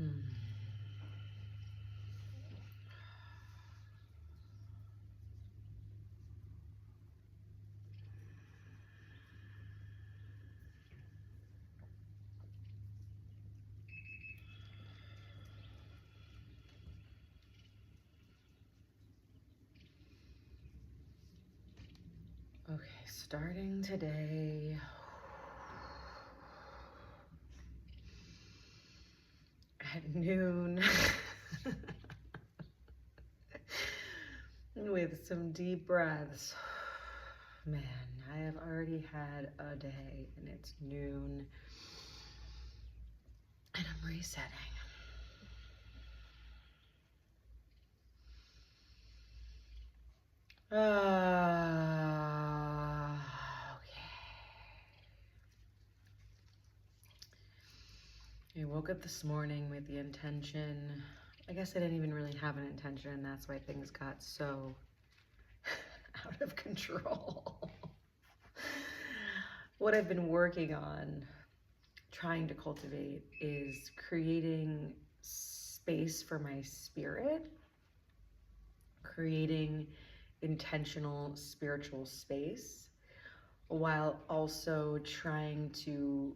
Okay, starting today at noon with some deep breaths. Man, I have already had a day and it's noon and I'm resetting. Okay. I woke up this morning with the intention, I guess I didn't even really have an intention, and that's why things got so out of control. What I've been working on, trying to cultivate, is creating space for my spirit, creating intentional spiritual space, while also trying to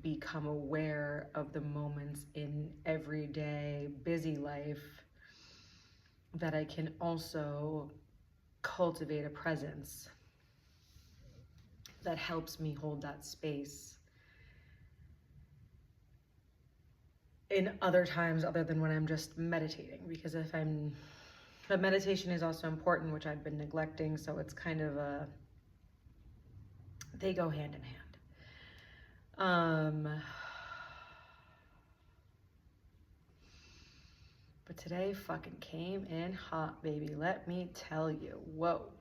become aware of the moments in everyday busy life that I can also cultivate a presence that helps me hold that space in other times other than when I'm just meditating. Because but meditation is also important, which I've been neglecting, so it's kind of they go hand in hand. But today fucking came in hot, baby. Let me tell you. Whoa.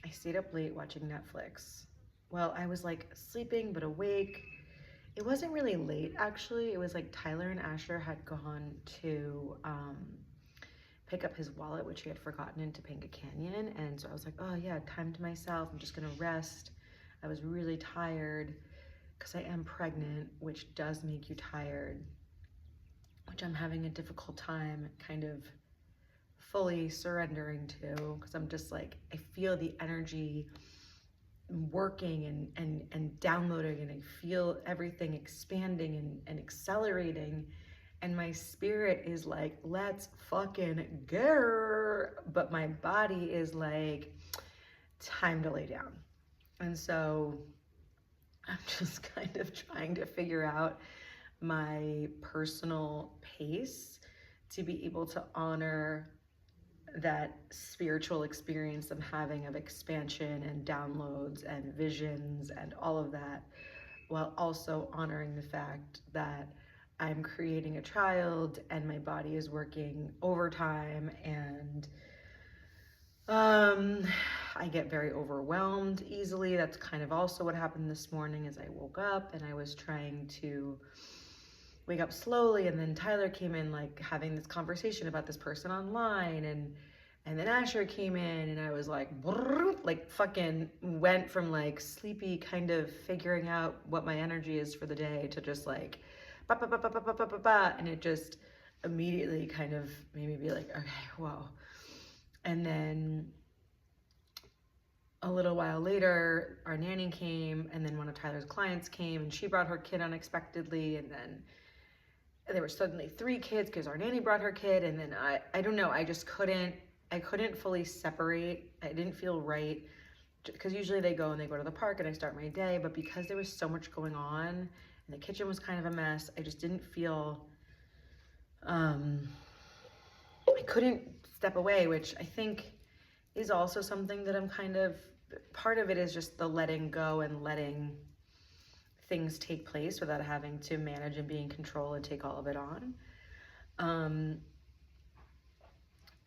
I stayed up late watching Netflix. Well, I was like sleeping but awake. It wasn't really late, actually. It was like Tyler and Asher had gone to pick up his wallet, which he had forgotten in Topanga Canyon. And so I was like, oh yeah, time to myself. I'm just gonna rest. I was really tired because I am pregnant, which does make you tired, which I'm having a difficult time kind of fully surrendering to, because I'm just like, I feel the energy working and downloading, and I feel everything expanding and accelerating, and my spirit is like, let's fucking go, but my body is like, time to lay down. And so I'm just kind of trying to figure out my personal pace to be able to honor that spiritual experience I'm having of expansion and downloads and visions and all of that, while also honoring the fact that I'm creating a child and my body is working overtime, and I get very overwhelmed easily. That's kind of also what happened this morning. As I woke up and I was trying to wake up slowly, and then Tyler came in, like having this conversation about this person online, and then Asher came in, and I was like fucking went from like sleepy kind of figuring out what my energy is for the day to just like ba ba ba ba ba ba ba ba ba, and it just immediately kind of made me be like, okay, whoa. And then a little while later, our nanny came, and then one of Tyler's clients came, and she brought her kid unexpectedly, and then there were suddenly 3 kids because our nanny brought her kid, and then I don't know, I couldn't fully separate. I didn't feel right, because usually they go to the park and I start my day, but because there was so much going on and the kitchen was kind of a mess, I just didn't feel, I couldn't step away, which I think is also something that I'm kind of, part of it is just the letting go and letting things take place without having to manage and be in control and take all of it on.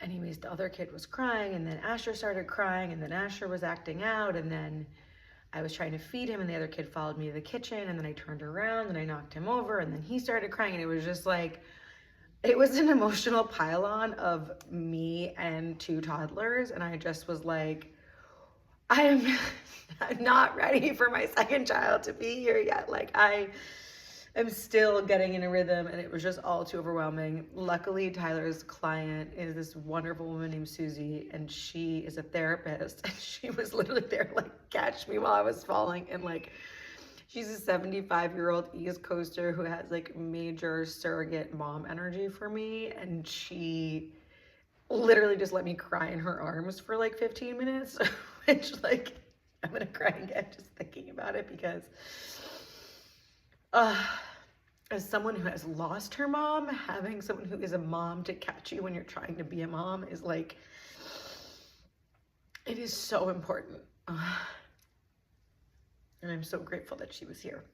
Anyways, the other kid was crying, and then Asher started crying, and then Asher was acting out, and then I was trying to feed him, and the other kid followed me to the kitchen, and then I turned around and I knocked him over, and then he started crying, and it was just like, it was an emotional pile-on of me and 2 toddlers, and I just was like, I am not ready for my second child to be here yet. Like, I'm still getting in a rhythm, and it was just all too overwhelming. Luckily, Tyler's client is this wonderful woman named Susie, and she is a therapist, and she was literally there to like catch me while I was falling. And like, she's a 75-year-old East Coaster who has like major surrogate mom energy for me, and she literally just let me cry in her arms for like 15 minutes, which like, I'm gonna cry again just thinking about it, because as someone who has lost her mom, having someone who is a mom to catch you when you're trying to be a mom is like, it is so important. And I'm so grateful that she was here.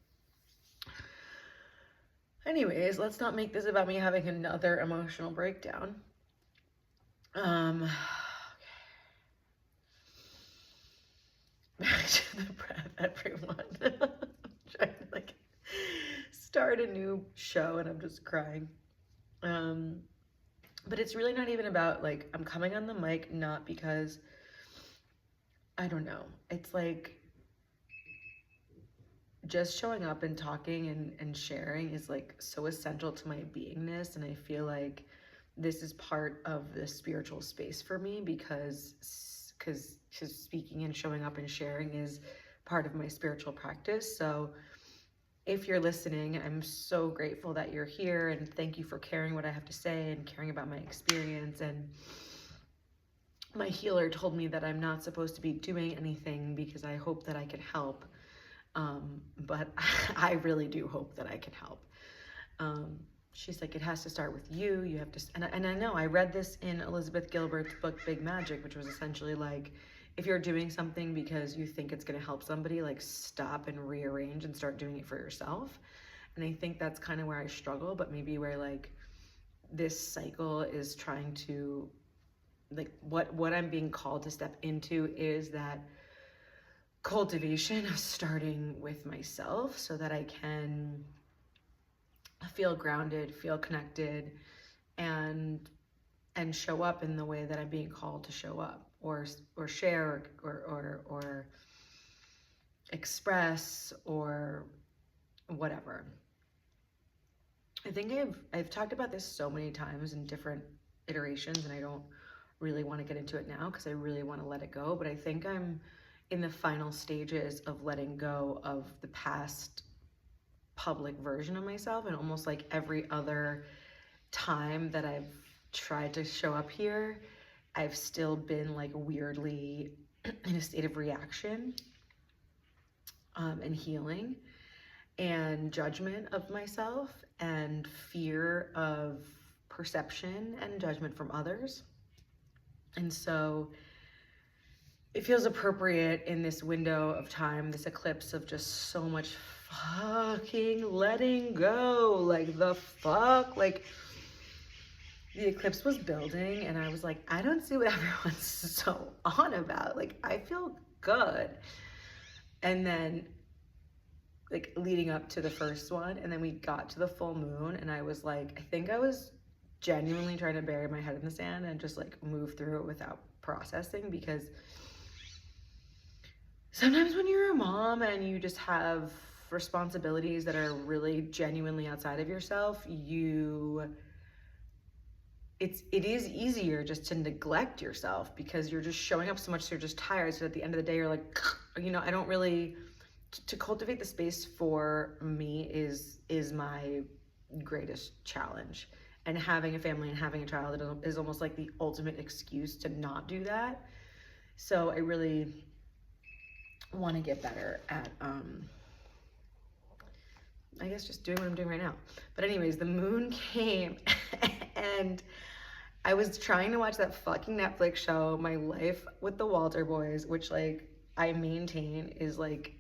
Anyways, let's not make this about me having another emotional breakdown. Okay. Back to the breath, everyone. I'm trying to like start a new show and I'm just crying. But it's really not even about like, I'm coming on the mic not because, I don't know, it's like just showing up and talking and sharing is like so essential to my beingness, and I feel like this is part of the spiritual space for me, because speaking and showing up and sharing is part of my spiritual practice. So if you're listening, I'm so grateful that you're here, and thank you for caring what I have to say and caring about my experience. And my healer told me that I'm not supposed to be doing anything because I hope that I can help. But I really do hope that I can help. She's like, it has to start with you. You have to, and I know I read this in Elizabeth Gilbert's book, Big Magic, which was essentially like, if you're doing something because you think it's going to help somebody, like stop and rearrange and start doing it for yourself. And I think that's kind of where I struggle, but maybe where like this cycle is trying to, like what I'm being called to step into is that cultivation of starting with myself so that I can feel grounded, feel connected, and show up in the way that I'm being called to show up, or share, or express, or whatever. I think I've talked about this so many times in different iterations, and I don't really want to get into it now because I really want to let it go, but I think I'm in the final stages of letting go of the past public version of myself, and almost like every other time that I've tried to show up here, I've still been like weirdly in a state of reaction, and healing and judgment of myself and fear of perception and judgment from others. And so it feels appropriate in this window of time, this eclipse of just so much fucking letting go. Like the fuck, like the eclipse was building and I was like, I don't see what everyone's so on about. Like I feel good. And then like leading up to the first one, and then we got to the full moon and I was like, I think I was genuinely trying to bury my head in the sand and just like move through it without processing, because sometimes when you're a mom and you just have responsibilities that are really genuinely outside of yourself, it is easier just to neglect yourself because you're just showing up so much, so you're just tired. So at the end of the day, you're like, you know, I don't really, to cultivate the space for me is my greatest challenge. And having a family and having a child is almost like the ultimate excuse to not do that. So I really want to get better at, I guess just doing what I'm doing right now. But anyways, the moon came and I was trying to watch that fucking Netflix show, My Life with the Walter Boys, which like I maintain is like,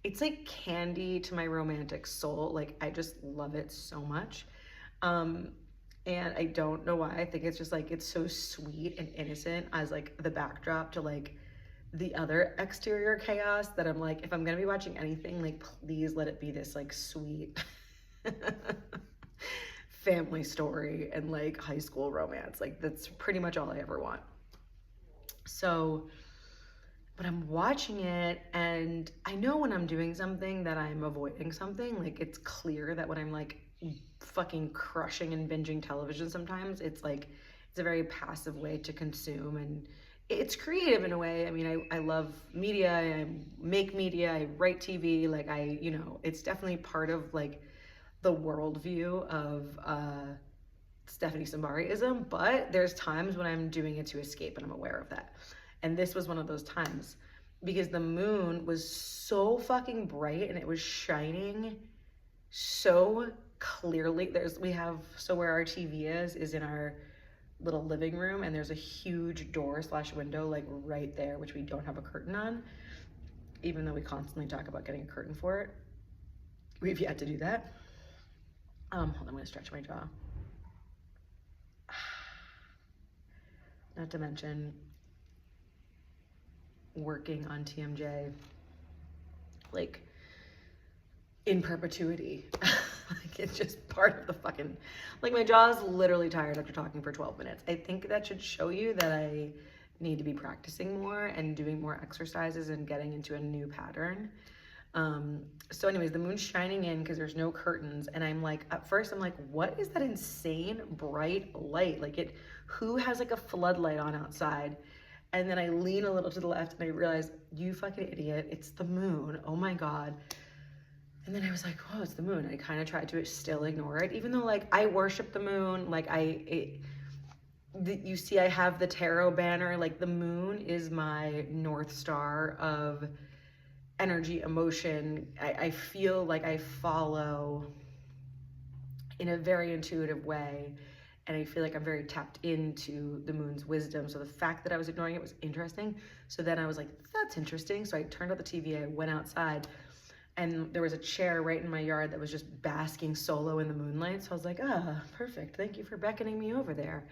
it's like candy to my romantic soul. Like I just love it so much. And I don't know why. I think it's just like, it's so sweet and innocent as like the backdrop to like the other exterior chaos that I'm like, if I'm gonna be watching anything, like please let it be this like sweet family story and like high school romance. Like that's pretty much all I ever want. So But I'm watching it and I know when I'm doing something that I'm avoiding something. Like, it's clear that when I'm like fucking crushing and binging television sometimes, it's like, it's a very passive way to consume, and it's creative in a way. I mean, I love media, I make media, I write TV, like it's definitely part of like the worldview of Stephanie Simbariism, but there's times when I'm doing it to escape and I'm aware of that. And this was one of those times because the moon was so fucking bright and it was shining so clearly. So where our TV is in our little living room, and there's a huge door / window like right there, which we don't have a curtain on, even though we constantly talk about getting a curtain for it. We've yet to do that. Hold on, I'm gonna stretch my jaw. Not to mention working on TMJ like in perpetuity. Like, it's just part of the fucking, like, my jaw is literally tired after talking for 12 minutes. I think that should show you that I need to be practicing more and doing more exercises and getting into a new pattern. So anyways, the moon's shining in because there's no curtains, and I'm like, at first I'm like, what is that insane bright light? Like, who has like a floodlight on outside? And then I lean a little to the left and I realize, you fucking idiot, it's the moon. Oh my God. And then I was like, oh, it's the moon. I kind of tried to still ignore it, even though like I worship the moon. Like you see, I have the tarot banner. Like, the moon is my North Star of energy, emotion. I feel like I follow in a very intuitive way. And I feel like I'm very tapped into the moon's wisdom. So the fact that I was ignoring it was interesting. So then I was like, that's interesting. So I turned off the TV, I went outside, and there was a chair right in my yard that was just basking solo in the moonlight. So I was like, perfect. Thank you for beckoning me over there.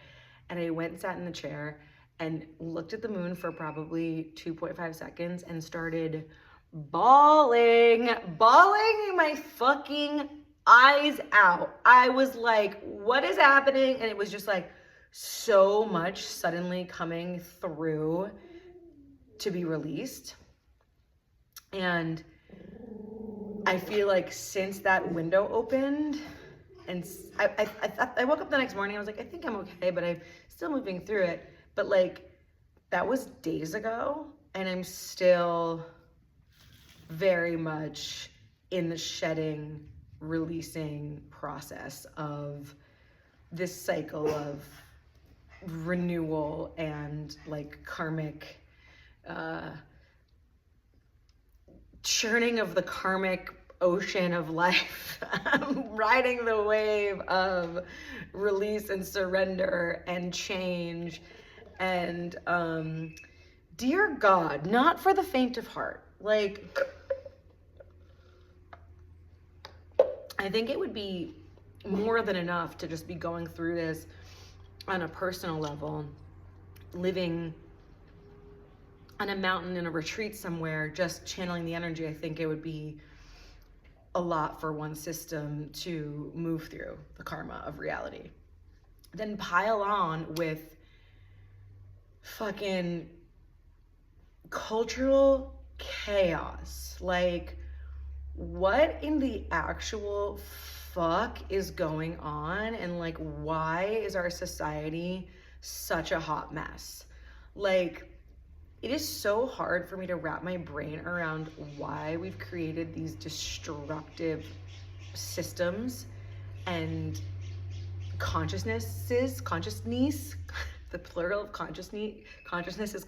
And I went and sat in the chair and looked at the moon for probably 2.5 seconds and started bawling my fucking eyes out. I was like, what is happening? And it was just like so much suddenly coming through to be released. And I feel like since that window opened, and I woke up the next morning, I was like, I think I'm okay, but I'm still moving through it. But like, that was days ago, and I'm still very much in the shedding, releasing process of this cycle of renewal and like karmic churning of the karmic ocean of life. I'm riding the wave of release and surrender and change. And dear God, not for the faint of heart. Like, I think it would be more than enough to just be going through this on a personal level, living on a mountain in a retreat somewhere, just channeling the energy. I think it would be a lot for one system to move through the karma of reality. Then pile on with fucking cultural chaos. Like, what in the actual fuck is going on? And like, why is our society such a hot mess? Like, it is so hard for me to wrap my brain around why we've created these destructive systems and consciousness, the plural of consciousness is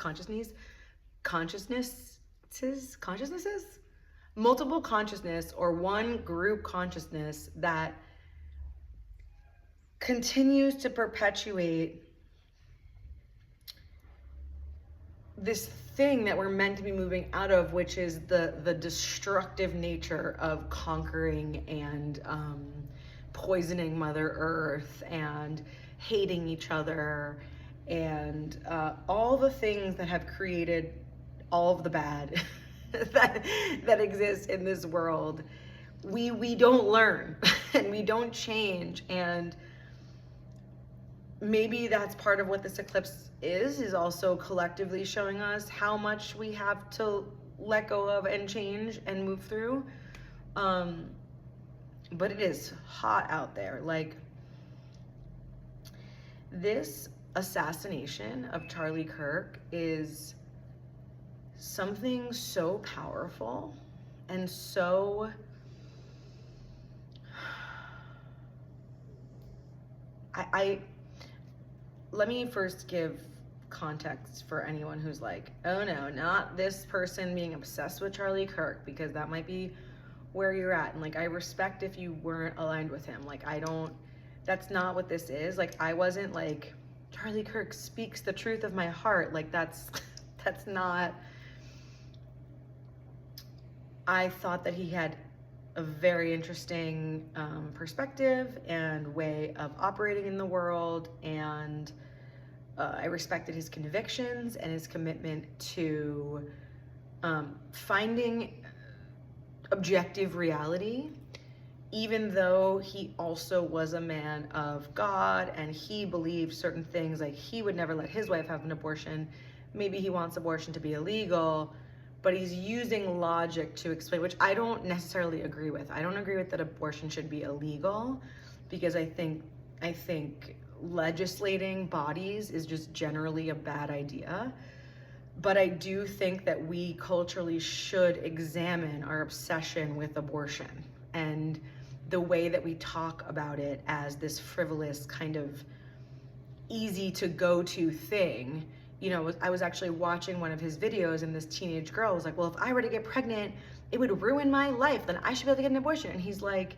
consciousnesses, multiple consciousness, or one group consciousness that continues to perpetuate this thing that we're meant to be moving out of, which is the destructive nature of conquering and poisoning Mother Earth and hating each other and all the things that have created all of the bad that exists in this world. We don't learn and we don't change. And maybe that's part of what this eclipse is also collectively showing us how much we have to let go of and change and move through. But it is hot out there. Like, this assassination of Charlie Kirk is something so powerful and so I let me first give context for anyone who's like, oh no, not this person being obsessed with Charlie Kirk, because that might be where you're at. And like, I respect if you weren't aligned with him. Like, that's not what this is. Like, I wasn't like, Charlie Kirk speaks the truth of my heart. Like, that's not. I thought that he had a very interesting perspective and way of operating in the world, and I respected his convictions and his commitment to finding objective reality, even though he also was a man of God and he believed certain things, like he would never let his wife have an abortion. Maybe he wants abortion to be illegal, but he's using logic to explain, which I don't necessarily agree with. I don't agree with that abortion should be illegal, because I think legislating bodies is just generally a bad idea. But I do think that we culturally should examine our obsession with abortion and the way that we talk about it as this frivolous kind of easy to go to thing. You know, I was actually watching one of his videos, and this teenage girl was like, well, if I were to get pregnant, it would ruin my life, then I should be able to get an abortion. And he's like,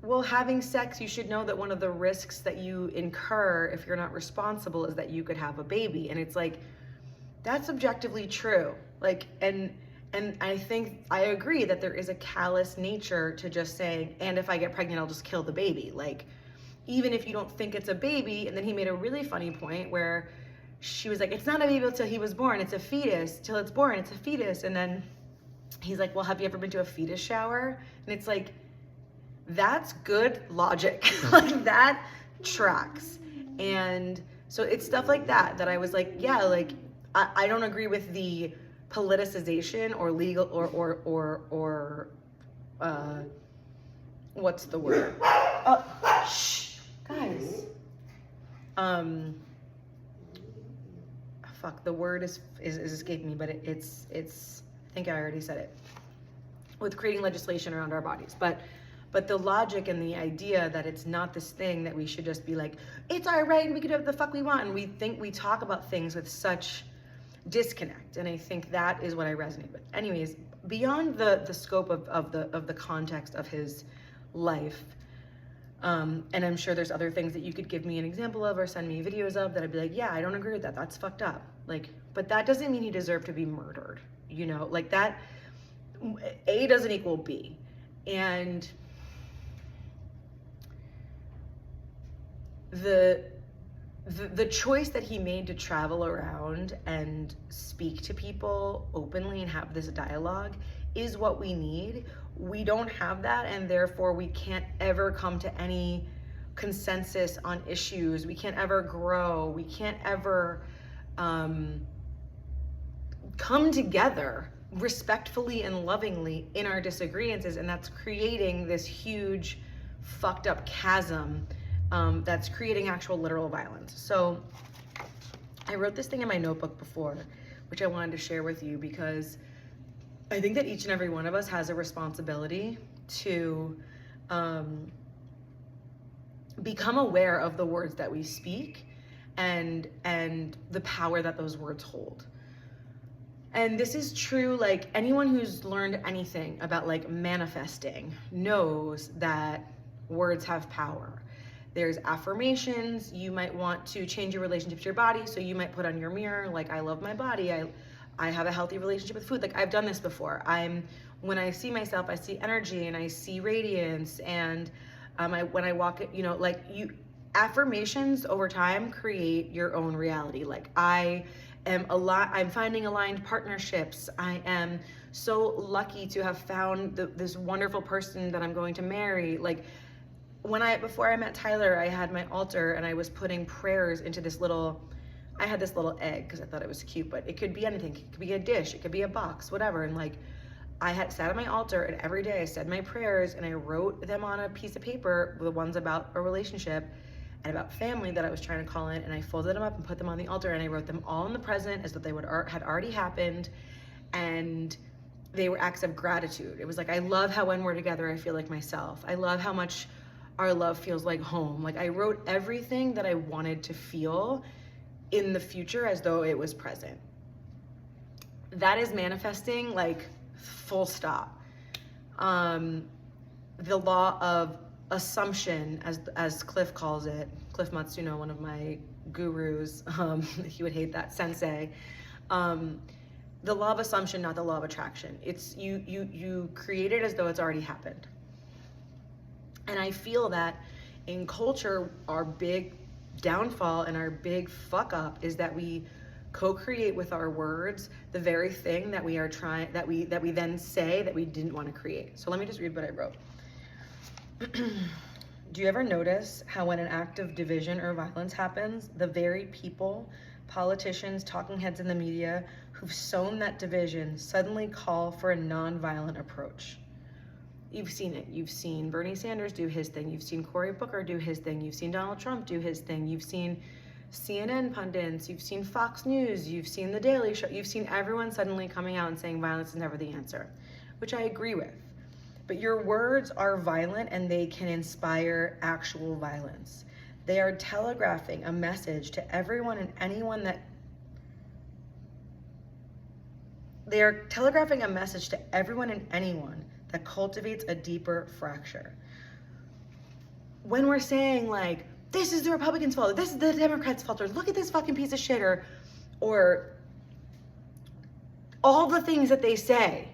well, having sex, you should know that one of the risks that you incur if you're not responsible is that you could have a baby. And it's like, that's objectively true. Like, and I think I agree that there is a callous nature to just saying, and if I get pregnant, I'll just kill the baby. Like, even if you don't think it's a baby. And then he made a really funny point where she was like, it's not a baby until he was born, it's a fetus. Till it's born, it's a fetus. And then he's like, well, have you ever been to a fetus shower? And it's like, that's good logic. Like, that tracks. And so it's stuff like that I was like, yeah, like, I don't agree with the politicization or legal or what's the word? Shh, guys. Fuck, the word is escaping me, but it's I think I already said it. With creating legislation around our bodies, but the logic and the idea that it's not this thing that we should just be like, it's our right and we can do what the fuck we want, and we talk about things with such disconnect. And I think that is what I resonate with. Anyways, beyond the scope of the context of his life, and I'm sure there's other things that you could give me an example of or send me videos of that I'd be like, yeah, I don't agree with that, that's fucked up. Like, but that doesn't mean he deserved to be murdered, you know? Like, that A doesn't equal B. And the choice that he made to travel around and speak to people openly and have this dialogue is what we need. We don't have that, and therefore we can't ever come to any consensus on issues. We can't ever grow. We can't ever come together respectfully and lovingly in our disagreements, and that's creating this huge fucked up chasm that's creating actual literal violence. So I wrote this thing in my notebook before, which I wanted to share with you, because I think that each and every one of us has a responsibility to become aware of the words that we speak and the power that those words hold. And this is true, like, anyone who's learned anything about like manifesting knows that words have power. There's affirmations. You might want to change your relationship to your body, so you might put on your mirror, like, I love my body, I have a healthy relationship with food. Like, I've done this before. When I see myself, I see energy and I see radiance, and when I walk, you know, like, affirmations over time create your own reality. Like, I'm finding aligned partnerships. I am so lucky to have found this wonderful person that I'm going to marry. Like, before I met Tyler, I had my altar and I was putting prayers into I had this little egg because I thought it was cute, but it could be anything. It could be a dish, it could be a box, whatever. And like, I had sat at my altar and every day I said my prayers and I wrote them on a piece of paper, the ones about a relationship and about family that I was trying to call in, and I folded them up and put them on the altar and I wrote them all in the present as though they had already happened, and they were acts of gratitude. It was like, I love how when we're together I feel like myself. I love how much our love feels like home. Like, I wrote everything that I wanted to feel in the future as though it was present. That is manifesting, like, full stop. The law of assumption, as Cliff calls it, Cliff Matsuno, one of my gurus, he would hate that, sensei. The law of assumption, not the law of attraction. It's you create it as though it's already happened. And I feel that in culture, our big downfall and our big fuck up is that we co-create with our words the very thing that we are trying, that we then say that we didn't want to create. So let me just read what I wrote. Do you ever notice how when an act of division or violence happens, the very people, politicians, talking heads in the media who've sown that division suddenly call for a non-violent approach? You've seen it. You've seen Bernie Sanders do his thing. You've seen Cory Booker do his thing. You've seen Donald Trump do his thing. You've seen CNN pundits. You've seen Fox News. You've seen The Daily Show. You've seen everyone suddenly coming out and saying violence is never the answer, which I agree with. But your words are violent and they can inspire actual violence. They are telegraphing a message to everyone and anyone that cultivates a deeper fracture. When we're saying like, this is the Republicans' fault, or this is the Democrats' fault, or look at this fucking piece of shit, or all the things that they say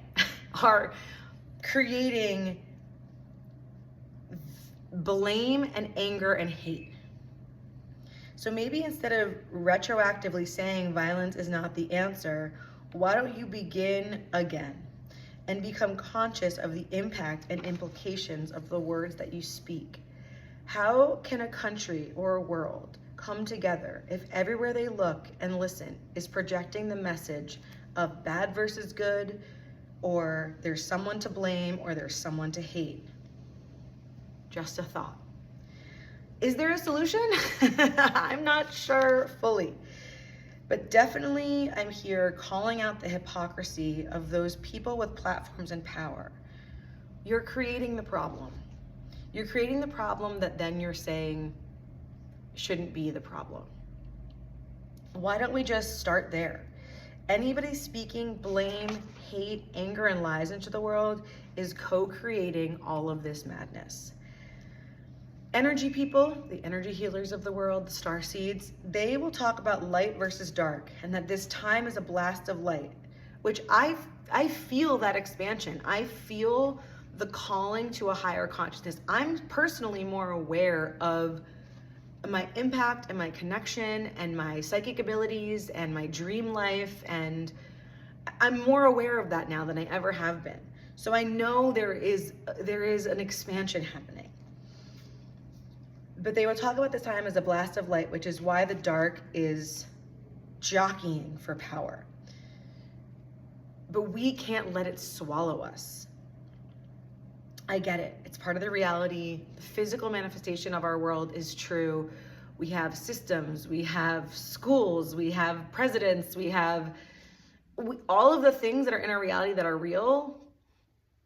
are creating blame and anger and hate. So maybe instead of retroactively saying violence is not the answer, why don't you begin again and become conscious of the impact and implications of the words that you speak? How can a country or a world come together if everywhere they look and listen is projecting the message of bad versus good, or there's someone to blame, or there's someone to hate? Just a thought. Is there a solution? I'm not sure fully. But definitely I'm here calling out the hypocrisy of those people with platforms and power. You're creating the problem. You're creating the problem that then you're saying shouldn't be the problem. Why don't we just start there? Anybody speaking blame, hate, anger, and lies into the world is co-creating all of this madness. Energy people, the energy healers of the world, the star seeds, they will talk about light versus dark, and that this time is a blast of light, which I feel that expansion. I feel the calling to a higher consciousness. I'm personally more aware of my impact and my connection and my psychic abilities and my dream life, and I'm more aware of that now than I ever have been. So I know there is an expansion happening. But they will talk about this time as a blast of light, which is why the dark is jockeying for power. But we can't let it swallow us. I get it. It's part of the reality. The physical manifestation of our world is true. We have systems, we have schools, we have presidents, all of the things that are in our reality that are real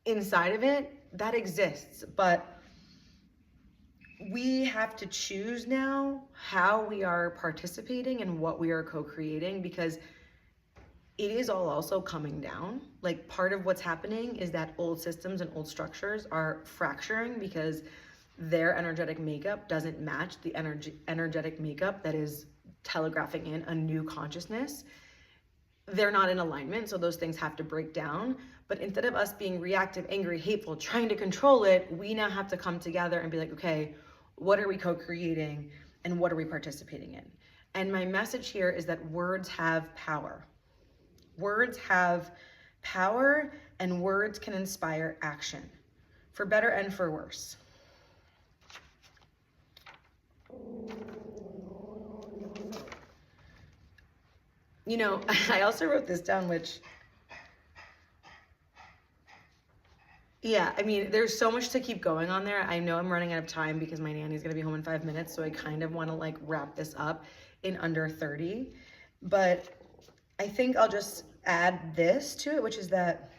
inside of it, that exists. But we have to choose now how we are participating and what we are co-creating, because it is all also coming down. Like, part of what's happening is that old systems and old structures are fracturing because their energetic makeup doesn't match the energetic makeup that is telegraphing in a new consciousness. They're not in alignment, so those things have to break down. But instead of us being reactive, angry, hateful, trying to control it, we now have to come together and be like, okay, what are we co-creating and what are we participating in? And my message here is that words have power. Words have power, and words can inspire action, for better and for worse. You know, I also wrote this down, which, yeah, I mean, there's so much to keep going on there. I know I'm running out of time because my nanny's gonna be home in 5 minutes, so I kind of want to like wrap this up in under 30. But I think I'll just add this to it, which is that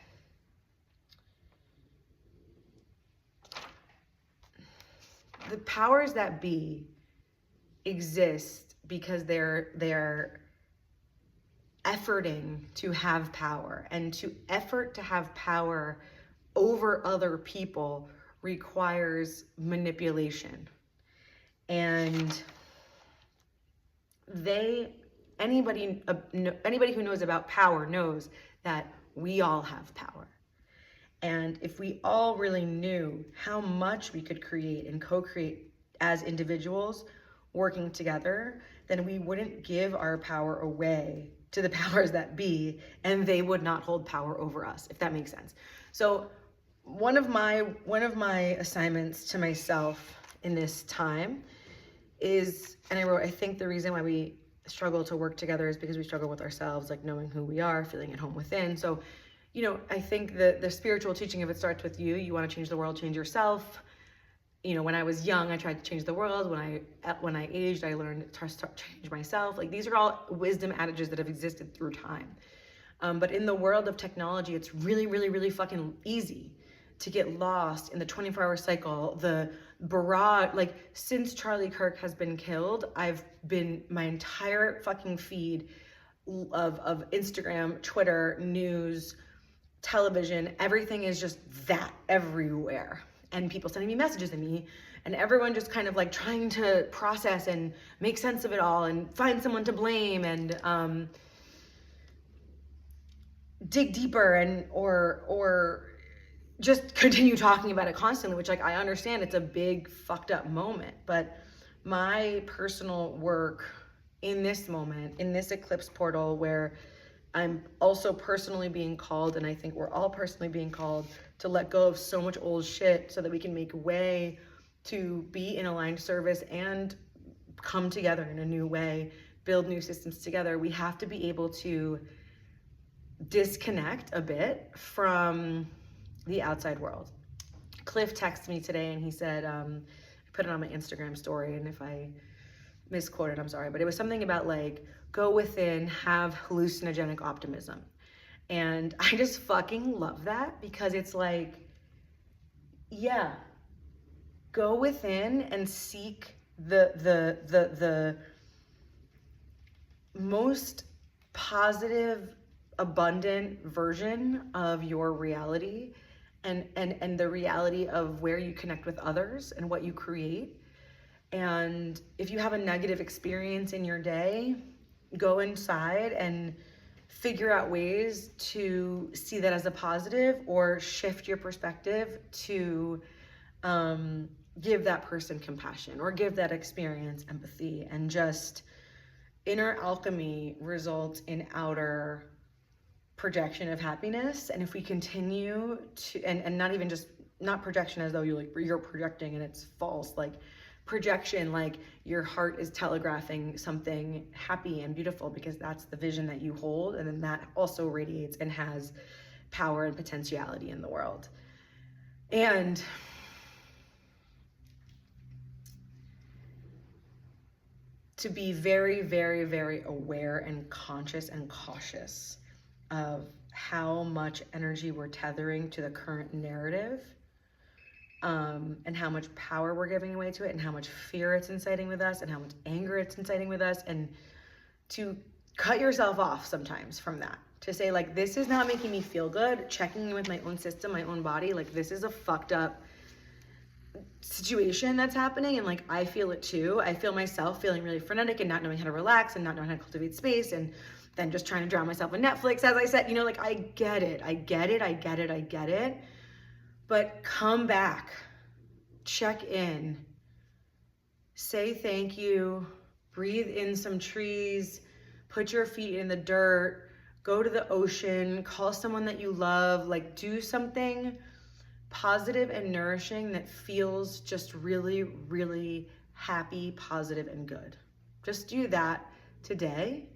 the powers that be exist because they're efforting to have power, and to effort to have power over other people requires manipulation. And anybody who knows about power knows that we all have power. And if we all really knew how much we could create and co-create as individuals working together, then we wouldn't give our power away to the powers that be, and they would not hold power over us, if that makes sense. So one of my assignments to myself in this time is, and I wrote, I think the reason why we struggle to work together is because we struggle with ourselves, like knowing who we are, feeling at home within. So, you know, I think the spiritual teaching of it starts with you. You want to change the world, change yourself. You know, when I was young, I tried to change the world. When I aged, I learned to change myself. Like, these are all wisdom adages that have existed through time. But in the world of technology, it's really, really, really fucking easy to get lost in the 24-hour cycle, the barrage. Like, since Charlie Kirk has been killed, my entire fucking feed of Instagram, Twitter, news, television, everything is just that everywhere. And people sending me messages and everyone just kind of like trying to process and make sense of it all and find someone to blame and dig deeper and or just continue talking about it constantly, which, like, I understand it's a big fucked up moment. But my personal work in this moment, in this eclipse portal, where I'm also personally being called, and I think we're all personally being called to let go of so much old shit so that we can make way to be in aligned service and come together in a new way, build new systems together. We have to be able to disconnect a bit from the outside world. Cliff texted me today and he said, I put it on my Instagram story, and if I misquoted, I'm sorry, but it was something about like, go within, have hallucinogenic optimism. And I just fucking love that, because it's like, yeah, go within and seek the most positive, abundant version of your reality, and the reality of where you connect with others and what you create. And if you have a negative experience in your day, go inside and figure out ways to see that as a positive, or shift your perspective to give that person compassion, or give that experience empathy. And just inner alchemy results in outer projection of happiness. And if we continue to, and not even just, not projection as though you're projecting and it's false, like projection, like your heart is telegraphing something happy and beautiful, because that's the vision that you hold, and then that also radiates and has power and potentiality in the world. And to be very, very, very aware and conscious and cautious of how much energy we're tethering to the current narrative, and how much power we're giving away to it, and how much fear it's inciting with us, and how much anger it's inciting with us. And to cut yourself off sometimes from that, to say, like, this is not making me feel good, checking in with my own system, my own body, like, this is a fucked up situation that's happening, and like, I feel it too. I feel myself feeling really frenetic and not knowing how to relax and not knowing how to cultivate space, and then just trying to drown myself in Netflix, as I said. You know, like, I get it. But come back, check in, say thank you, breathe in some trees, put your feet in the dirt, go to the ocean, call someone that you love, like, do something positive and nourishing that feels just really, really happy, positive, and good. Just do that today.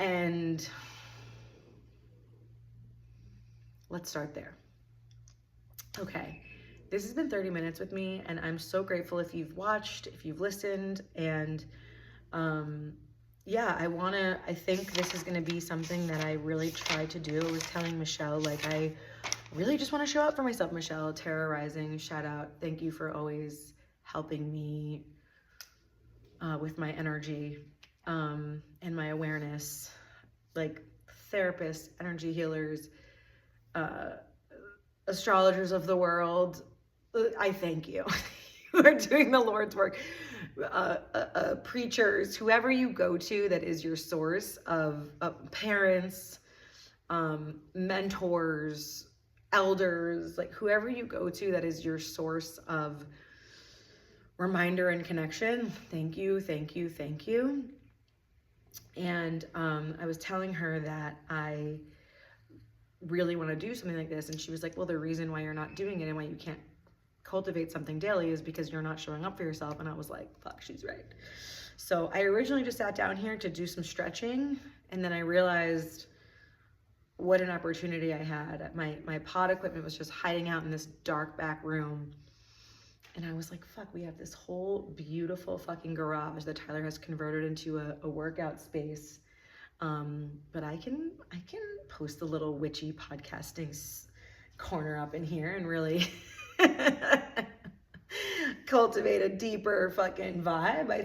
And let's start there. Okay, this has been 30 minutes with me, and I'm so grateful if you've watched, if you've listened, and yeah, I think this is gonna be something that I really try to do. I was telling Michelle, like, I really just want to show up for myself. Michelle, Terra Rising, shout out. Thank you for always helping me with my energy and my awareness. Like therapists, energy healers, astrologers of the world, I thank you. You are doing the Lord's work. Preachers, whoever you go to that is your source of parents, mentors, elders, like whoever you go to that is your source of reminder and connection. Thank you, thank you, thank you. And I was telling her that I really want to do something like this, and she was like, well, the reason why you're not doing it and why you can't cultivate something daily is because you're not showing up for yourself. And I was like, fuck, she's right. So I originally just sat down here to do some stretching, and then I realized what an opportunity I had. My pod equipment was just hiding out in this dark back room, and I was like, fuck, we have this whole beautiful fucking garage that Tyler has converted into a workout space. But I can post a little witchy podcasting corner up in here and really cultivate a deeper fucking vibe. I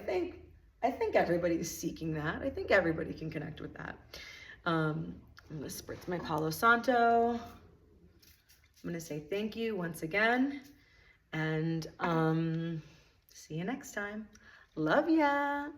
think everybody's seeking that. I think everybody can connect with that. I'm gonna spritz my Palo Santo. I'm gonna say thank you once again, and see you next time. Love ya.